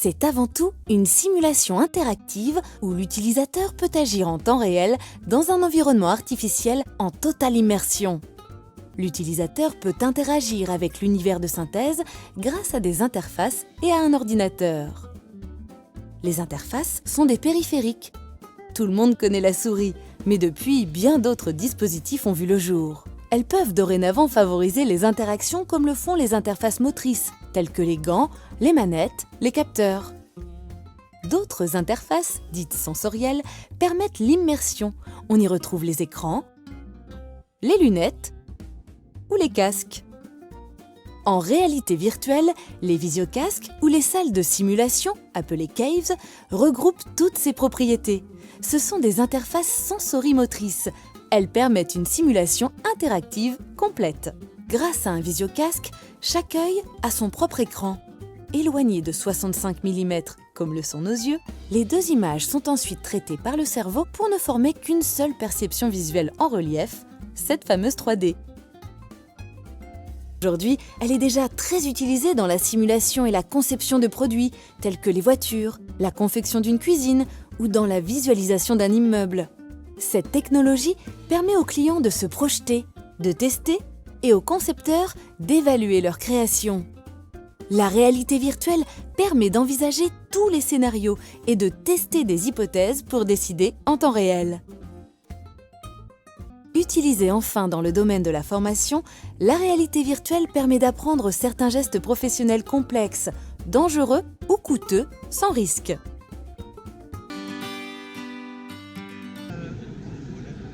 C'est avant tout une simulation interactive où l'utilisateur peut agir en temps réel dans un environnement artificiel en totale immersion. L'utilisateur peut interagir avec l'univers de synthèse grâce à des interfaces et à un ordinateur. Les interfaces sont des périphériques. Tout le monde connaît la souris, mais depuis, bien d'autres dispositifs ont vu le jour. Elles peuvent dorénavant favoriser les interactions comme le font les interfaces motrices, telles que les gants, les manettes, les capteurs. D'autres interfaces, dites sensorielles, permettent l'immersion. On y retrouve les écrans, les lunettes ou les casques. En réalité virtuelle, les visiocasques ou les salles de simulation, appelées caves, regroupent toutes ces propriétés. Ce sont des interfaces sensorimotrices. Elles permettent une simulation interactive complète. Grâce à un visiocasque, chaque œil a son propre écran. Éloigné de 65 mm, comme le sont nos yeux, les deux images sont ensuite traitées par le cerveau pour ne former qu'une seule perception visuelle en relief, cette fameuse 3D. Aujourd'hui, elle est déjà très utilisée dans la simulation et la conception de produits, tels que les voitures, la confection d'une cuisine ou dans la visualisation d'un immeuble. Cette technologie permet aux clients de se projeter, de tester et aux concepteurs d'évaluer leur création. La réalité virtuelle permet d'envisager tous les scénarios et de tester des hypothèses pour décider en temps réel. Utilisée enfin dans le domaine de la formation, la réalité virtuelle permet d'apprendre certains gestes professionnels complexes, dangereux ou coûteux, sans risque.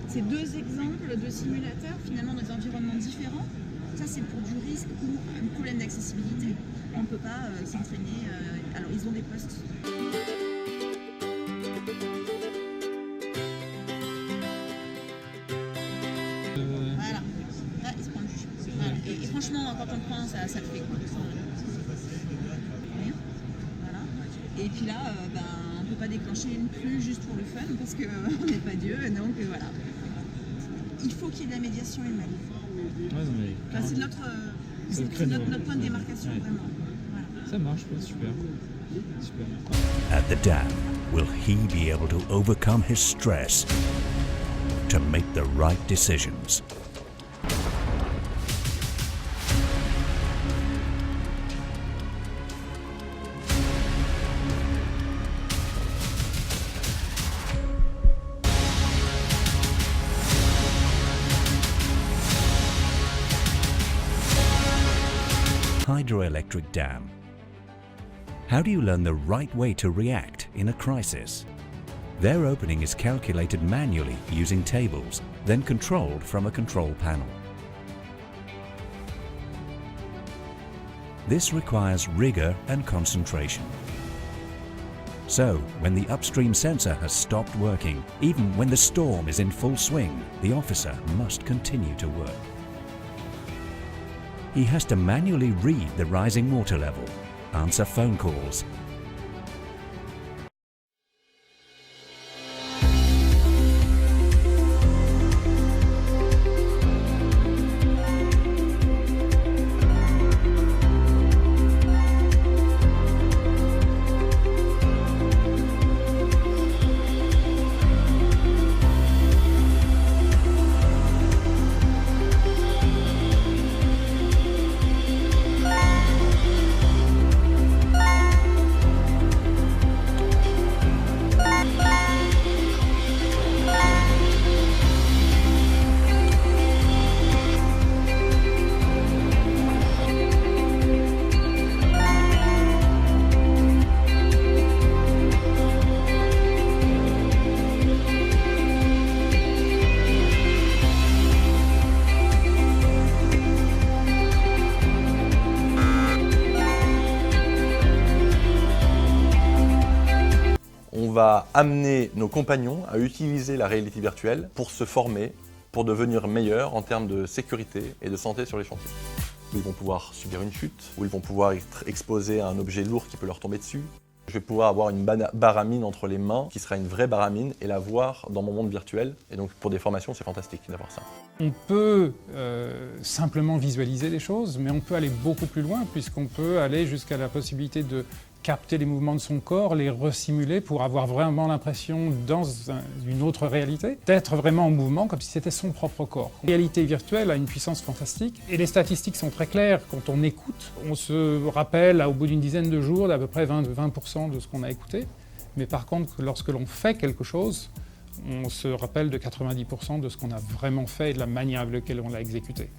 C'est deux exemples de simulateurs, finalement, dans des environnements différents. Ça, c'est pour du risque ou un problème d'accessibilité. On ne peut pas s'entraîner. Alors, ils ont des postes. Voilà. Là, il se prend le jus. Voilà. Et franchement, quand on le prend, ça le fait. Voilà. Et puis là, on ne peut pas déclencher une plus juste pour le fun parce qu'on n'est pas Dieu. Donc, voilà. Il faut qu'il y ait de la médiation humaine. Ouais, Enfin, c'est notre point de démarcation, vraiment. Voilà. Ça marche, super. At the dam, will he be able to overcome his stress to make the right decisions? Hydroelectric dam. How do you learn the right way to react in a crisis? Their opening is calculated manually using tables, then controlled from a control panel. This requires rigor and concentration. So, when the upstream sensor has stopped working, even when the storm is in full swing, the officer must continue to work. He has to manually read the rising water level, answer phone calls, On va amener nos compagnons à utiliser la réalité virtuelle pour se former, pour devenir meilleurs en termes de sécurité et de santé sur les chantiers. Ils vont pouvoir subir une chute, ou ils vont pouvoir être exposés à un objet lourd qui peut leur tomber dessus. Je vais pouvoir avoir une baramine entre les mains qui sera une vraie baramine et la voir dans mon monde virtuel. Et donc pour des formations, c'est fantastique d'avoir ça. On peut simplement visualiser les choses, mais on peut aller beaucoup plus loin puisqu'on peut aller jusqu'à la possibilité de capter les mouvements de son corps, les resimuler pour avoir vraiment l'impression, dans une autre réalité, d'être vraiment en mouvement comme si c'était son propre corps. La réalité virtuelle a une puissance fantastique et les statistiques sont très claires. Quand on écoute, on se rappelle au bout d'une dizaine de jours d'à peu près 20% de ce qu'on a écouté. Mais par contre, lorsque l'on fait quelque chose, on se rappelle de 90% de ce qu'on a vraiment fait et de la manière avec laquelle on l'a exécuté.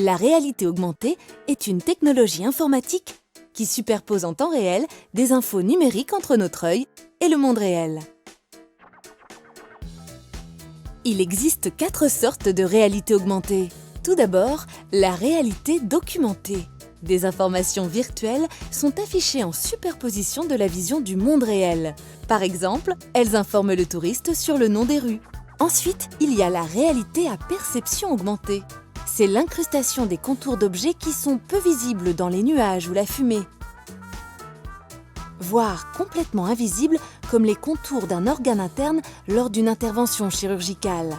La réalité augmentée est une technologie informatique qui superpose en temps réel des infos numériques entre notre œil et le monde réel. Il existe 4 sortes de réalité augmentée. Tout d'abord, la réalité documentée. Des informations virtuelles sont affichées en superposition de la vision du monde réel. Par exemple, elles informent le touriste sur le nom des rues. Ensuite, il y a la réalité à perception augmentée. C'est l'incrustation des contours d'objets qui sont peu visibles dans les nuages ou la fumée, voire complètement invisibles comme les contours d'un organe interne lors d'une intervention chirurgicale.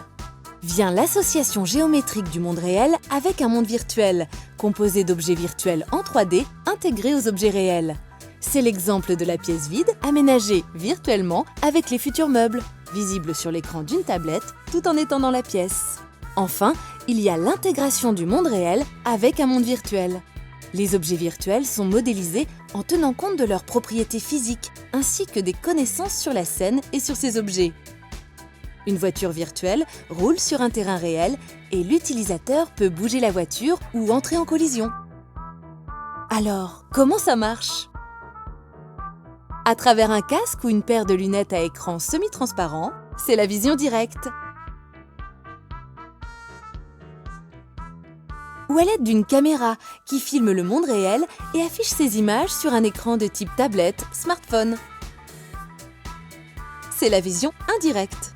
Vient l'association géométrique du monde réel avec un monde virtuel, composé d'objets virtuels en 3D intégrés aux objets réels. C'est l'exemple de la pièce vide aménagée virtuellement avec les futurs meubles, visibles sur l'écran d'une tablette tout en étant dans la pièce. Enfin, il y a l'intégration du monde réel avec un monde virtuel. Les objets virtuels sont modélisés en tenant compte de leurs propriétés physiques, ainsi que des connaissances sur la scène et sur ces objets. Une voiture virtuelle roule sur un terrain réel et l'utilisateur peut bouger la voiture ou entrer en collision. Alors, comment ça marche ? À travers un casque ou une paire de lunettes à écran semi-transparent, c'est la vision directe. ou à l'aide d'une caméra qui filme le monde réel et affiche ces images sur un écran de type tablette, smartphone. C'est la vision indirecte.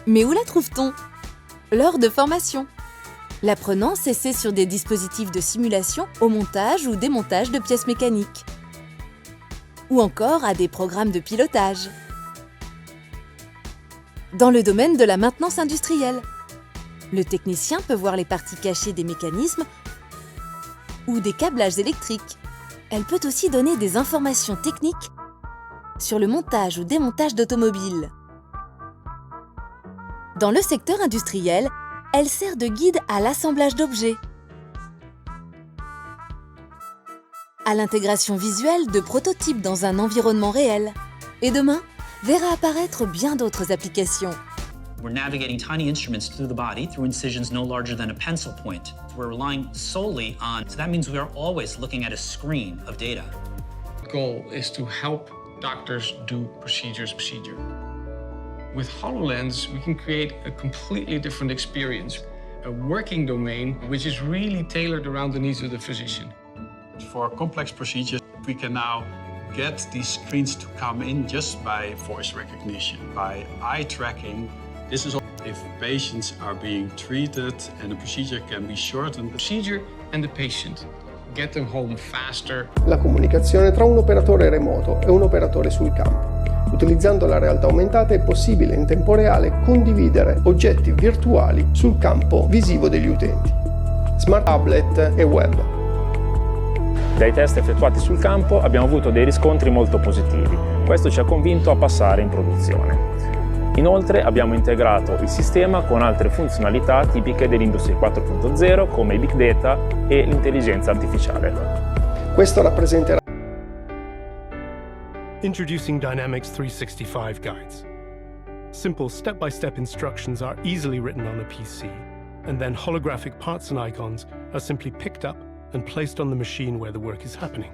Mais où la trouve-t-on? Lors de formation. L'apprenant s'essaie sur des dispositifs de simulation au montage ou démontage de pièces mécaniques. Ou encore à des programmes de pilotage. Dans le domaine de la maintenance industrielle, le technicien peut voir les parties cachées des mécanismes ou des câblages électriques. Elle peut aussi donner des informations techniques sur le montage ou démontage d'automobiles. Dans le secteur industriel, elle sert de guide à l'assemblage d'objets, à l'intégration visuelle de prototypes dans un environnement réel. Et demain, verra apparaître bien d'autres applications. We're navigating tiny instruments through the body through incisions no larger than a pencil point. We're relying solely on, so that means we are always looking at a screen of data. The goal is to help doctors do procedure. With HoloLens, we can create a completely different experience, a working domain which is really tailored around the needs of the physician. For complex procedures, we can now get these screens to come in just by voice recognition, by eye tracking. This is if patients are being treated and the procedure can be shortened. Procedure and the patient. Get them home faster. La comunicazione tra un operatore remoto e un operatore sul campo. Utilizzando la realtà aumentata è possibile in tempo reale condividere oggetti virtuali sul campo visivo degli utenti. Smart tablet e web. Dai test effettuati sul campo abbiamo avuto dei riscontri molto positivi. Questo ci ha convinto a passare in produzione. Inoltre abbiamo integrato il sistema con altre funzionalità tipiche dell'Industria 4.0 come il Big Data e l'intelligenza artificiale. Questo rappresenterà Introducing Dynamics 365 guides. Simple step-by-step instructions are easily written on a PC, and then holographic parts and icons are simply picked up and placed on the machine where the work is happening.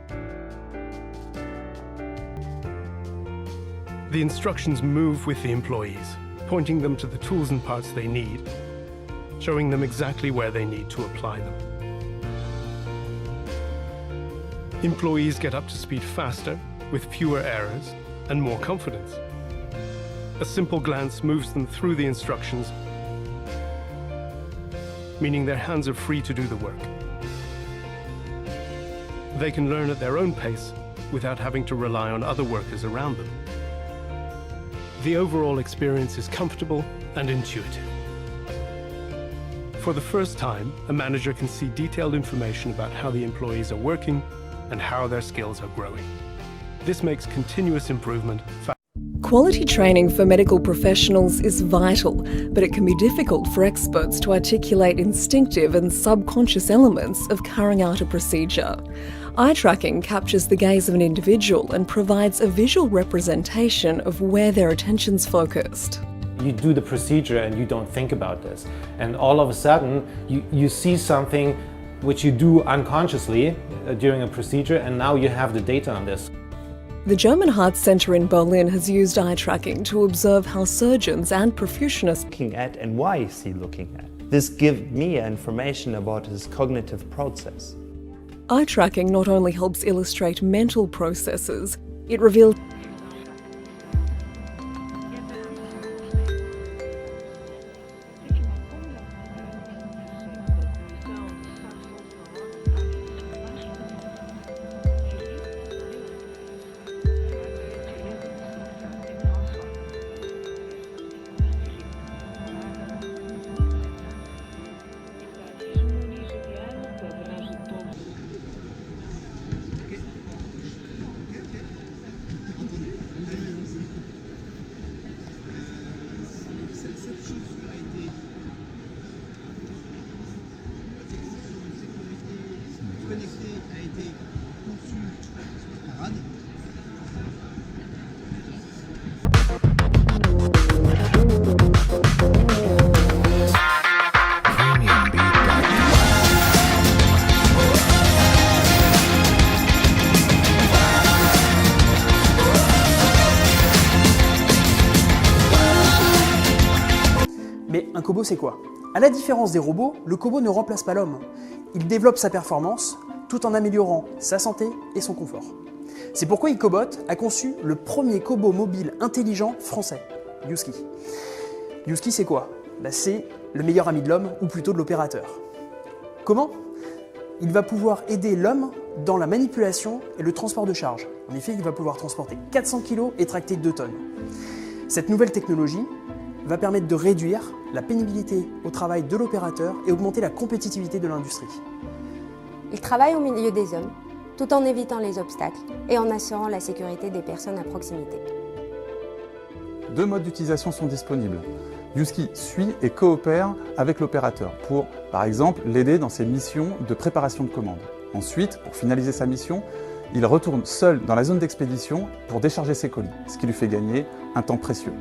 The instructions move with the employees, pointing them to the tools and parts they need, showing them exactly where they need to apply them. Employees get up to speed faster, with fewer errors and more confidence. A simple glance moves them through the instructions, meaning their hands are free to do the work. They can learn at their own pace without having to rely on other workers around them. The overall experience is comfortable and intuitive. For the first time, a manager can see detailed information about how the employees are working and how their skills are growing. This makes continuous improvement faster. Quality training for medical professionals is vital, but it can be difficult for experts to articulate instinctive and subconscious elements of carrying out a procedure. Eye tracking captures the gaze of an individual and provides a visual representation of where their attention's focused. You do the procedure and you don't think about this. And all of a sudden, you see something which you do unconsciously during a procedure, and now you have the data on this. The German Heart Center in Berlin has used eye tracking to observe how surgeons and perfusionists looking at and why is he looking at. This gives me information about his cognitive process. Eye tracking not only helps illustrate mental processes, it reveals un cobots c'est quoi? À la différence des robots, le cobots ne remplace pas l'homme. Il développe sa performance tout en améliorant sa santé et son confort. C'est pourquoi Ecobot a conçu le premier cobots mobile intelligent français, Youski. Youski c'est quoi? C'est le meilleur ami de l'homme, ou plutôt de l'opérateur. Comment? Il va pouvoir aider l'homme dans la manipulation et le transport de charge. En effet, il va pouvoir transporter 400 kg et tracter 2 tonnes. Cette nouvelle technologie va permettre de réduire la pénibilité au travail de l'opérateur et augmenter la compétitivité de l'industrie. Il travaille au milieu des hommes, tout en évitant les obstacles et en assurant la sécurité des personnes à proximité. 2 modes d'utilisation sont disponibles. Youski suit et coopère avec l'opérateur pour, par exemple, l'aider dans ses missions de préparation de commande. Ensuite, pour finaliser sa mission, il retourne seul dans la zone d'expédition pour décharger ses colis, ce qui lui fait gagner un temps précieux.